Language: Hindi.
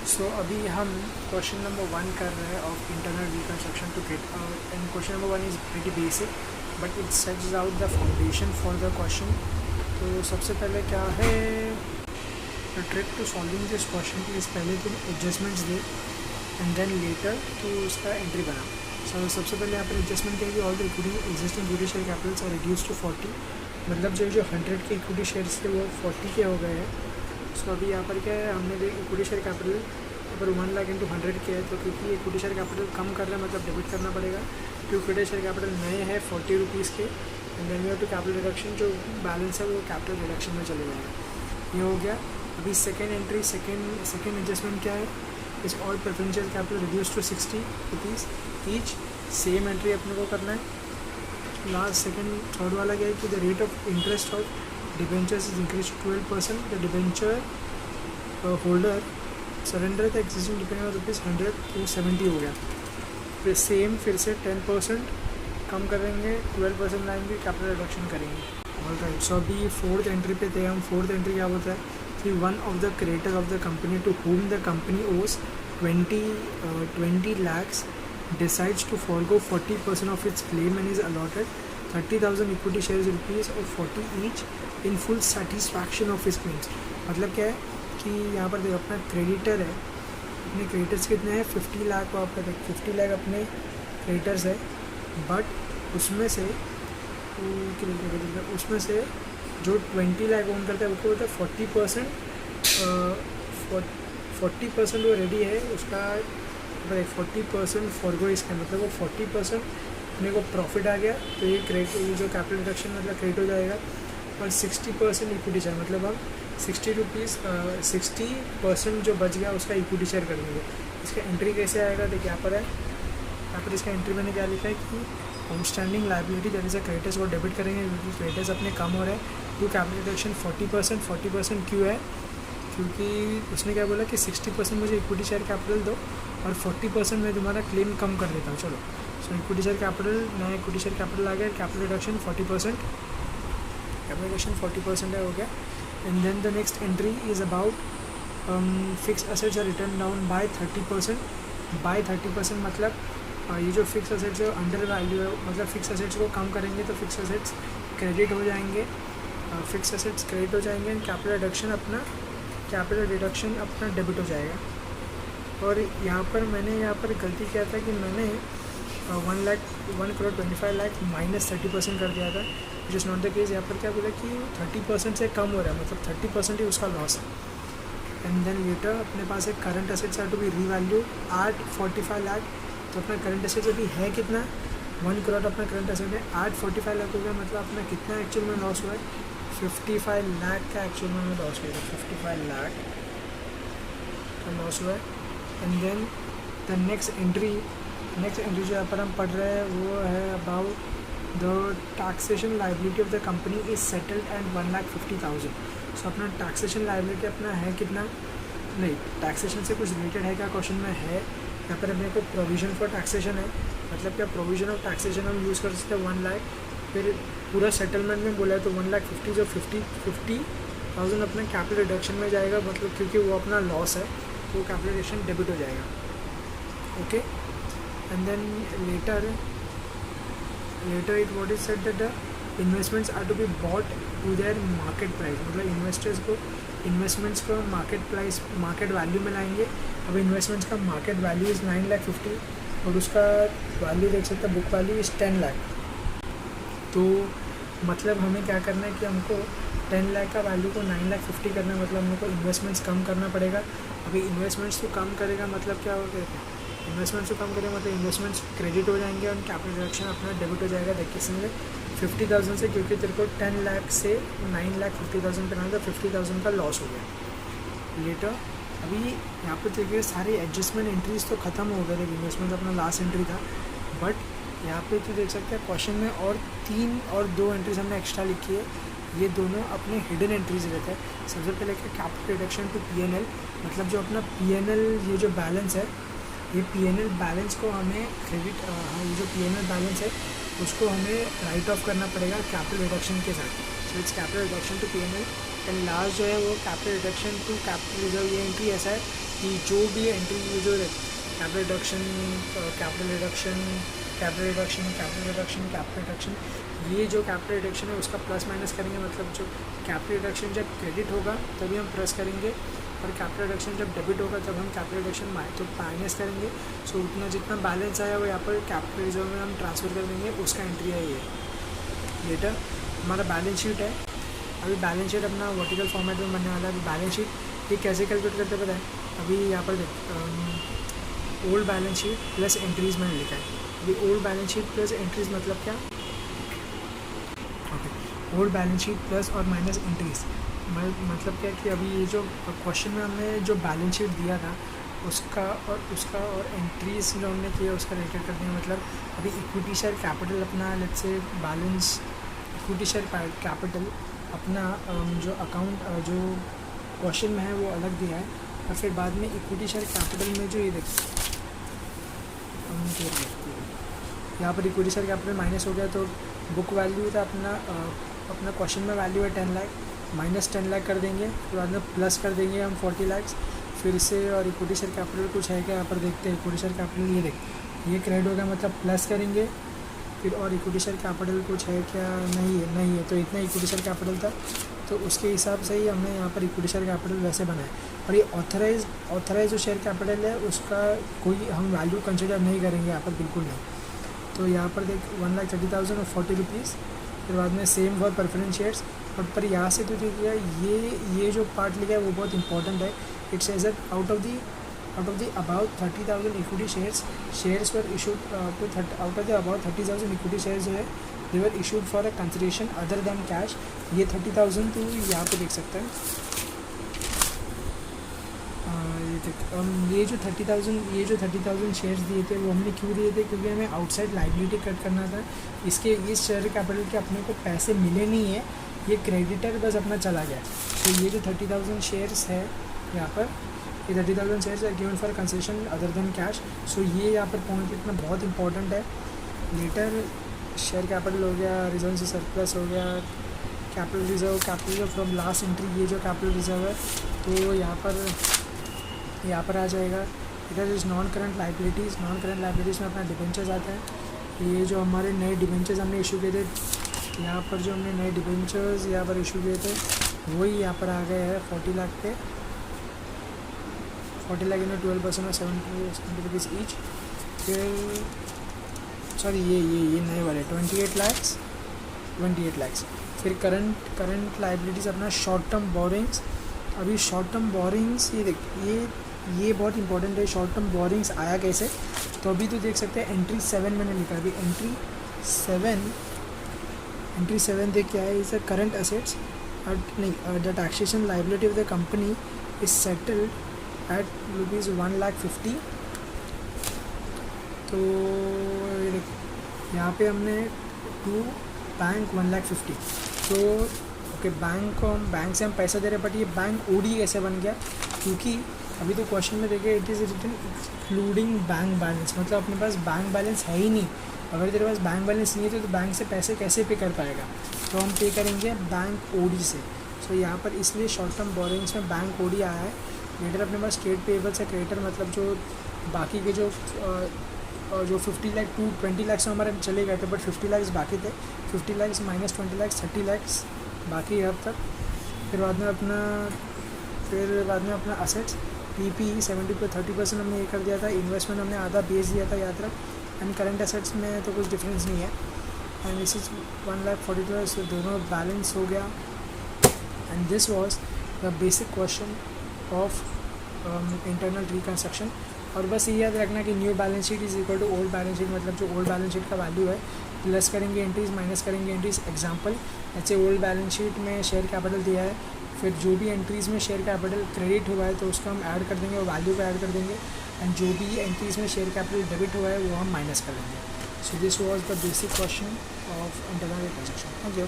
सो अभी हम क्वेश्चन नंबर 1 कर रहे हैं of internal reconstruction to get and question number 1 is very basic but it sets out the foundation for the question. तो सबसे पहले क्या है, trick to solving this question please पहले तुम एडजस्टमेंट्स दे एंड देन लेटर तो उसका एंट्री बना। सबसे पहले यहाँ पर एडजस्टमेंट किया कि all the equity existing equity share capitals are reduce to 40, मतलब जो 100 के इक्विटी शेयर्स थे वो 40 के हो गए हैं। सो अभी यहाँ पर क्या है, हमने इक्विटी शेयर कैपिटल यहाँ पर 1 लाख इंटू 100 किया है, तो क्योंकि इक्विटी शेयर कैपिटल कम कर रहे हैं मतलब डेबिट करना पड़ेगा। तो इक्विटी शेयर कैपिटल नए हैं 40 रुपीज़ के and then we have to capital reduction, जो बैलेंस है वो कैपिटल रिडक्शन में चले जाएगा। ये हो गया। अभी सेकेंड एंट्री सेकेंड एडजस्टमेंट क्या है, इस all preferential capital reduce to 60 rupees each. Same entry अपने को करना है। लास्ट थर्ड वाला क्या है कि the rate of interest of debentures is increase to 12%, the debenture holder surrender the existing dependent rupees 100 to 70 हो गया। फिर सेम फिर से 10% कम करेंगे, 12% लाएंगे, कैपिटल रिडक्शन करेंगे। ऑल राइट, सो अभी फोर्थ एंट्री पे थे हम। फोर्थ एंट्री क्या होता है कि one of the creator of the company to whom the company owes 20 lakhs decides to forgo 40% of its claim and is allotted 30,000 equity shares rupees of 40 each in full satisfaction of his claims। मतलब क्या है कि यहाँ पर देखो अपना क्रेडिटर है, अपने क्रेडिटर्स कितने हैं 50 लाख को आपका देख 50 लाख अपने क्रेडिटर्स है, बट उसमें से जो 20 लाख ओन करता है उसको बोलते हैं 40% वो रेडी है उसका 40% फॉरगो इसका मतलब वो 40% अपने को प्रॉफिट आ गया, तो ये जो कैपिटल रिडक्शन मतलब क्रेडिट हो जाएगा। और 60% इक्विटी शेयर मतलब हम 60% जो बच गया उसका इक्विटी शेयर कर देंगे। इसका एंट्री कैसे आएगा देखिए, यहाँ पर इसका एंट्री मैंने क्या लिखा है कि outstanding liability that is a creditors वो डेबिट करेंगे क्योंकि क्रेडिटर्स अपने कम हो रहे हैं। टू कैपिटल रिडक्शन 40% क्यों है, क्योंकि उसने क्या बोला कि 60% मुझे इक्विटी शेयर कैपिटल दो और 40% मैं तुम्हारा क्लेम कम कर देता हूँ। चलो, सो इक्विटी शेयर कैपिटल नया इक्विटी शेयर कैपिटल आ गया, कैपिटल रिडक्शन 40%, कैपिटल रिडक्शन 40% है हो गया। And then the next entry is about fix assets are return down by 30%। मतलब ये जो फिक्स असेट्स है अंडर वैल्यू है, मतलब फिक्स असेट्स को कम करेंगे तो फिक्स असेट्स क्रेडिट हो जाएंगे, फिक्स असेट्स क्रेडिट हो जाएंगे एंड कैपिटल रिडक्शन अपना डेबिट हो जाएगा। और यहाँ पर मैंने गलती किया था कि मैंने 1,25,00,000 माइनस 30% कर दिया था, which is not the case. यहाँ पर क्या बोला कि 30% से कम हो रहा है, मतलब 30% ही उसका लॉस है। एंड देन लेटर अपने पास एक current assets are to be revalue at 45 lakh, तो अपना करंट असेट्स अभी है कितना 1 करोड़ अपना करंट असेट है, 45 लाख हो गया, मतलब अपना कितना एक्चुअल में लॉस हुआ है 55 लाख का एक्चुअल में लॉस हुआ है, 55 लाख का लॉस हुआ है। And then the next entry जो यहाँ पर हम पढ़ रहे हैं वो है about the taxation liability of the company is settled at 1,50,000। So अपना टैक्सेशन लाइबिलिटी अपना है कितना, नहीं टैक्सेशन से कुछ रिलेटेड है क्या क्वेश्चन में है। यहाँ पर अपने को प्रोविजन फॉर टैक्सेशन है, मतलब क्या प्रोविजन ऑफ टैक्सेशन हम यूज़ कर सकते हैं 1 लाख, फिर पूरा सेटलमेंट में बोला है तो 1,50,000 जो 50,000 अपना कैपिटल रिडक्शन में जाएगा, मतलब क्योंकि वो अपना लॉस है तो कैपिटल रिडक्शन डेबिट हो जाएगा। Okay, and then later it what is said that the investments are to be bought to their market price, मतलब इन्वेस्टमेंट्स को मार्केट वैल्यू में लाएंगे। अब इन्वेस्टमेंट्स का मार्केट वैल्यू इज़ 9,50,000 और उसका वैल्यू देख सकते हैं बुक वैल्यू इज़ 10 लाख। तो मतलब हमें क्या करना है कि हमको 10 लाख का वैल्यू को 9,50,000 करना है, मतलब हमको इन्वेस्टमेंट्स कम करना पड़ेगा। अभी इन्वेस्टमेंट्स तो कम करेगा मतलब क्या होगा, इन्वेस्टमेंट्स तो कम करेगा मतलब इन्वेस्टमेंट्स क्रेडिट हो जाएंगे और कैपिटल रिडक्शन अपना डेबिट हो जाएगा। देखिए इसमें 50,000 से, क्योंकि तेरे को 10 लाख से 9,50,000 पे ना, तो 50,000 का लॉस हो गया। लेटर अभी यहाँ पर देखिए सारे एडजस्टमेंट एंट्रीज तो ख़त्म हो गए, इन्वेस्टमेंट अपना लास्ट एंट्री था, बट यहाँ पे तो देख सकते हैं क्वेश्चन में और 3 और 2 एंट्रीज हमने एक्स्ट्रा लिखी है, ये दोनों अपने हिडन एंट्रीज रहते हैं। सबसे पहले क्या कैपिटल रिडक्शन टू P&L, मतलब जो अपना P&L ये जो बैलेंस है, ये P&L बैलेंस को हमें क्रेडिट, ये जो P&L बैलेंस है उसको हमें राइट ऑफ करना पड़ेगा कैपिटल रिडक्शन के साथ। So it's capital reduction to P&L and last जो है वो capital reduction to capital reserve. ये एंट्री ऐसा है कि जो भी एंट्री जो capital reduction, capital reduction, capital reduction, capital reduction, capital reduction, ये जो कैपिटल रिडक्शन है उसका प्लस माइनस करेंगे, मतलब जो कैपिटल रिडक्शन जब क्रेडिट होगा तभी हम प्लस करेंगे, और कैपिटल रिडक्शन जब डेबिट होगा तब हम कैपिटल रिडक्शन तो माइनस करेंगे। सो उतना जितना बैलेंस आया वो यहाँ पर कैपिटल रिजर्व में हम ट्रांसफ़र कर देंगे, उसका एंट्री है ये। लेटर हमारा बैलेंस शीट है। अभी बैलेंस शीट अपना वर्टिकल फॉर्मेट में बनने वाला है। अभी बैलेंस शीट ये कैसे कैलकुलेट करते पता है? अभी यहाँ पर देख, old balance sheet plus entries मैंने लिखा है। अभी old balance sheet plus entries मतलब क्या? Okay, old balance sheet plus और माइनस एंट्रीज़ मतलब क्या कि अभी ये जो क्वेश्चन में हमने जो बैलेंस शीट दिया था उसका और एंट्रीज जो हमने किया उसका रिलेटेड कर देंगे। मतलब अभी इक्विटी शेयर कैपिटल अपना let's say balance, equity share capital अपना जो अकाउंट जो क्वेश्चन में है वो अलग दिया है, और फिर बाद में इक्विटी शेयर कैपिटल में जो ये देखिए यहाँ पर इक्विटी शेयर कैपिटल माइनस हो गया, तो बुक वैल्यू था अपना क्वेश्चन में वैल्यू है 10 लाख, माइनस 10 लाख कर देंगे, फिर बाद में प्लस कर देंगे हम 40 लाख फिर से। और इक्विटी शेयर कैपिटल कुछ है क्या यहाँ पर देखते हैं। इक्विटी शेयर कैपिटल ये देख, ये क्रेडिट हो गया मतलब प्लस करेंगे फिर। और इक्विटी शेयर कैपिटल कुछ है क्या? नहीं है। तो इतना इक्विटी शेयर कैपिटल था, तो उसके हिसाब से ही हमने यहाँ पर इक्विटी शेयर कैपिटल वैसे बनाया। और ये ऑथराइज जो शेयर कैपिटल है उसका कोई हम वैल्यू कंसिडर नहीं करेंगे यहाँ पर, बिल्कुल नहीं। तो यहाँ पर देख 1,30,000 और 40 रुपीज़, फिर बाद में सेम फॉर प्रेफरेंस शेयर्स। और पर यहाँ से तो देखिए ये जो पार्ट लिखा है वो बहुत इंपॉर्टेंट है। It says that out of the about 30,000 equity shares were issued out of the about 30,000 equity shares जो है they were issued for a consideration other than cash. ये 30,000 तो यहाँ पे देख सकते हैं। ये जो 30,000 शेयर्स दिए थे वो हमने क्यों दिए थे? क्योंकि हमें आउटसाइड लाइबिलिटी कट करना था। इस शेयर कैपिटल के अपने को पैसे मिले नहीं है, ये क्रेडिटर बस अपना चला गया। तो ये जो 30,000 शेयर्स है यहाँ पर, ये 30,000 शेयर्स है given for concession other than cash. So ये यहाँ पर पॉइंट इतना बहुत इंपॉर्टेंट है। लेटर शेयर कैपिटल हो गया, रिजर्व से सरप्लस हो गया, capital reserve from last entry, ये जो कैपिटल रिजर्व है तो यहाँ पर आ जाएगा। इधर इज नॉन करंट लाइबिलिटीज़ में अपना डिबेंचर्स आते हैं। ये जो हमारे नए डिबेंचर्स हमने इशू किए थे, यहाँ पर जो हमने नए डिबेंचर्स यहाँ पर इशू किए थे वही यहाँ पर आ गए हैं 40 लाख पे, 40 लाख इन 12% और 70 रुपीज़ ईच। फिर सॉरी ये नए वाले 28 लाख। फिर करंट लाइबिलिटीज़ अपना शॉर्ट टर्म बोरिंग्स। अभी शॉर्ट टर्म बोरिंग्स ये बहुत इंपॉर्टेंट है। शॉर्ट टर्म बोरिंग्स आया कैसे? तो अभी तो देख सकते हैं एंट्री 7 मैंने लिखा। अभी एंट्री 7 देख क्या है? Is a current assets the taxation liability of the company is settled at ₹1,50,000। तो यहाँ पे हमने टू बैंक 1,50,000। तो ओके, बैंक से हम पैसा दे रहे हैं, बट ये बैंक ओडी कैसे बन गया? क्योंकि अभी तो क्वेश्चन में देखिए it is written including bank balance, मतलब अपने पास बैंक बैलेंस है ही नहीं। अगर तेरे पास बैंक बैलेंस नहीं है तो बैंक से पैसे कैसे पे कर पाएगा? तो हम पे करेंगे बैंक ओडी से। सो यहाँ पर इसलिए शॉर्ट टर्म बोरिंग्स में बैंक ओडी आया है। लेटर अपने पास ट्रेड पेबल्स है। क्रेडिटर मतलब जो बाकी के जो 50 लाख टू 20 लाख से हमारे चले गए थे, बट 50 लाख बाकी थे। 50 लाख माइनस 20 लाख 30 लाख बाकी है अब तक। फिर बाद में अपना असेट्स पीपी 70 पे 30% हमने ये कर दिया था। इन्वेस्टमेंट हमने आधा बेच दिया था, याद रख। एंड करंट असेट्स में तो कुछ डिफरेंस नहीं है। एंड दिस इज 1,42,000, so दोनों बैलेंस हो गया। And this was the basic question of internal reconstruction. और बस ये याद रखना कि new balance sheet is equal to old balance sheet, मतलब जो ओल्ड बैलेंस शीट का वैल्यू है प्लस करेंगे एंट्रीज माइनस करेंगे एंट्रीज। एग्जांपल ऐसे ओल्ड बैलेंस शीट में शेयर कैपिटल दिया है, फिर जो भी एंट्रीज़ में शेयर कैपिटल क्रेडिट हुआ है तो उसको हम ऐड कर देंगे और वैल्यू पे ऐड कर देंगे। एंड जो भी एंट्रीज़ में शेयर कैपिटल डेबिट हुआ है वो हम माइनस कर देंगे। So this was the basic question of internal reconstruction. Thank you.